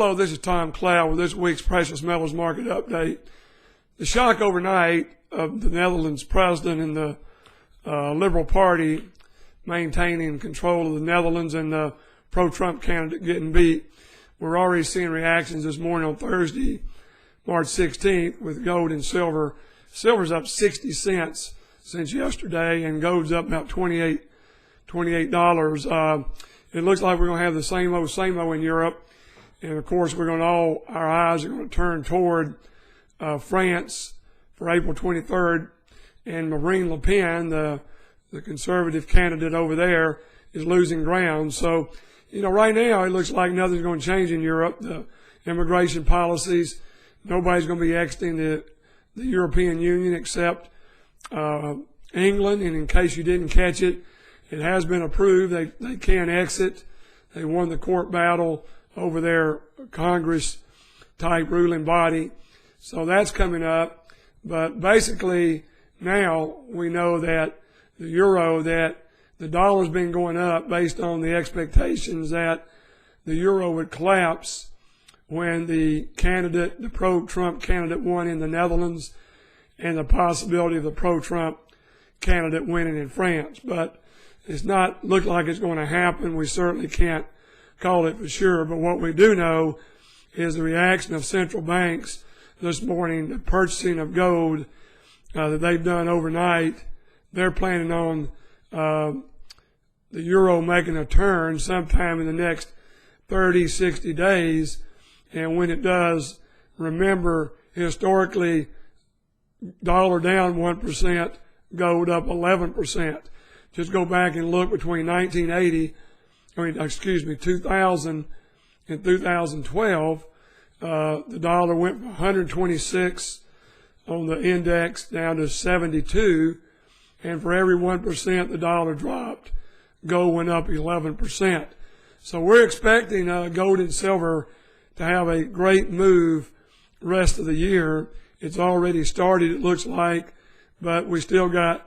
Hello, this is Tom Cloud with this week's Precious Metals Market Update. The shock overnight of the Netherlands president and the Liberal Party maintaining control of the Netherlands and the pro-Trump candidate getting beat. We're already seeing reactions this morning on Thursday, March 16th, with gold and silver. Silver's up 60 cents since yesterday, and gold's up about $28. It looks like we're going to have the same old in Europe. And of course, our eyes are going to turn toward France for April 23rd. And Marine Le Pen, the conservative candidate over there, is losing ground. So, right now it looks like nothing's going to change in Europe. The immigration policies, nobody's going to be exiting the European Union except England. And in case you didn't catch it, it has been approved. They can exit. They won the court battle over their Congress-type ruling body. So that's coming up. But basically, now we know that the dollar's been going up based on the expectations that the euro would collapse when the pro-Trump candidate won in the Netherlands, and the possibility of the pro-Trump candidate winning in France. But it's not look like it's going to happen. We certainly can't call it for sure. But what we do know is the reaction of central banks this morning, the purchasing of gold that they've done overnight. They're planning on the euro making a turn sometime in the next 30, 60 days. And when it does, remember, historically, dollar down 1%, gold up 11%. Just go back and look between 2000 and 2012. The dollar went from 126 on the index down to 72. And for every 1% the dollar dropped, gold went up 11%. So we're expecting gold and silver to have a great move rest of the year. It's already started, it looks like, but we still got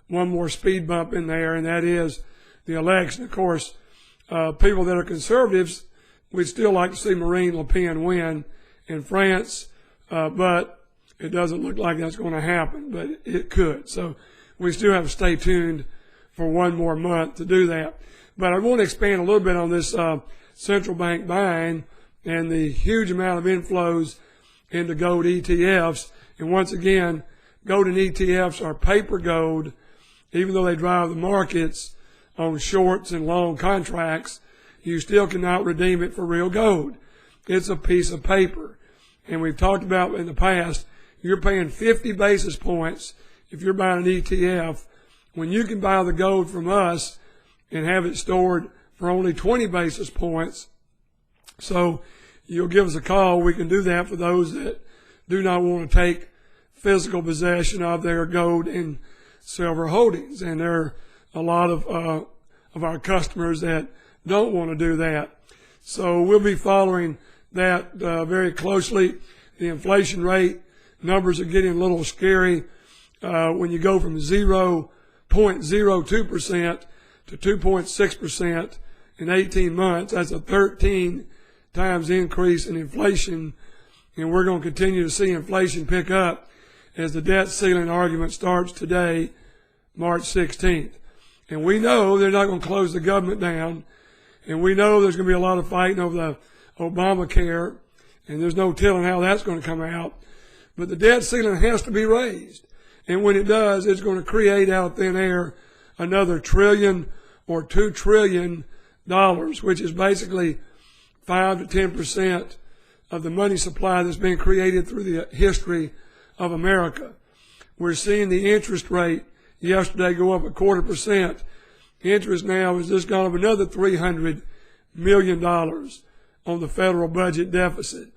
one more speed bump in there, and that is the election. Of course, people that are conservatives, we'd still like to see Marine Le Pen win in France, but it doesn't look like that's going to happen, but it could. So we still have to stay tuned for one more month to do that. But I want to expand a little bit on this central bank buying and the huge amount of inflows into gold ETFs. And once again, gold and ETFs are paper gold, even though they drive the markets on shorts and long contracts. You still cannot redeem it for real gold. It's a piece of paper. And we've talked about in the past, you're paying 50 basis points if you're buying an ETF, when you can buy the gold from us and have it stored for only 20 basis points. So you'll give us a call. We can do that for those that do not want to take physical possession of their gold and silver holdings. And there are a lot of our customers that don't want to do that. So we'll be following that very closely. The inflation rate numbers are getting a little scary. When you go from 0.02% to 2.6% in 18 months, that's a 13 times increase in inflation. And we're going to continue to see inflation pick up as the debt ceiling argument starts today, March 16th. And we know they're not going to close the government down. And we know there's going to be a lot of fighting over the Obamacare. And there's no telling how that's going to come out. But the debt ceiling has to be raised. And when it does, it's going to create out of thin air another trillion or $2 trillion, which is basically 5 to 10% of the money supply that's been created through the history of America. We're seeing the interest rate yesterday go up 0.25%. Interest now has just gone up another $300 million on the federal budget deficit.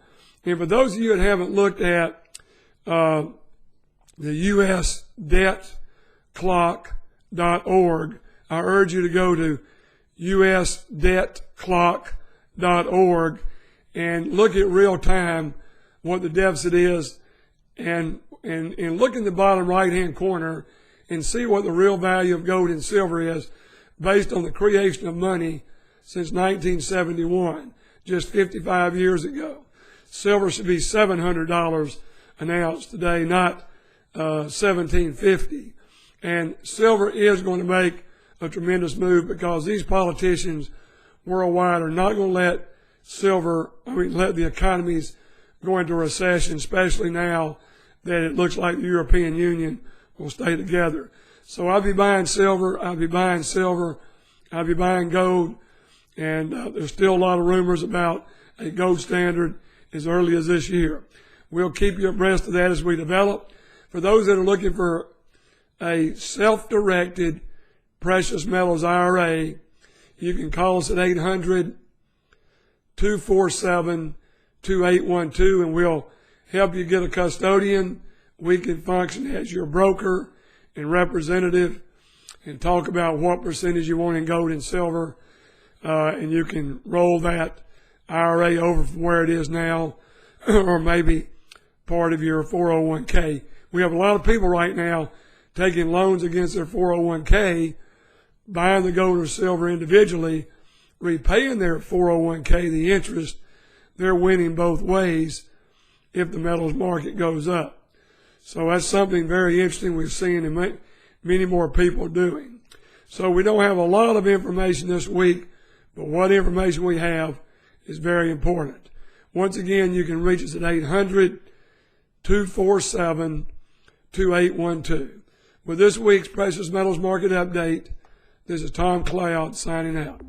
And for those of you that haven't looked at the U.S. debtclock.org, I urge you to go to usdebtclock.org and look at real time what the deficit is, and look in the bottom right hand corner and see what the real value of gold and silver is based on the creation of money since 1971. just 55 years ago. Silver should be $700 an ounce today, not $17.50. And silver is going to make a tremendous move because these politicians worldwide are not going to let let the economies go into recession, especially now that it looks like the European Union will stay together. So I'll be buying silver, I'll be buying gold, and there's still a lot of rumors about a gold standard as early as this year. We'll keep you abreast of that as we develop. For those that are looking for a self-directed precious metals IRA, you can call us at 800-247-2812, and we'll help you get a custodian. We can function as your broker and representative and talk about what percentage you want in gold and silver, and you can roll that IRA over from where it is now or maybe part of your 401k. We have a lot of people right now taking loans against their 401k, buying the gold or silver individually, repaying their 401k, the interest. They're winning both ways if the metals market goes up. So that's something very interesting we've seen and many more people doing. So we don't have a lot of information this week, but what information we have is very important. Once again, you can reach us at 800-247-2812. With this week's Precious Metals Market Update, this is Tom Cloud signing out.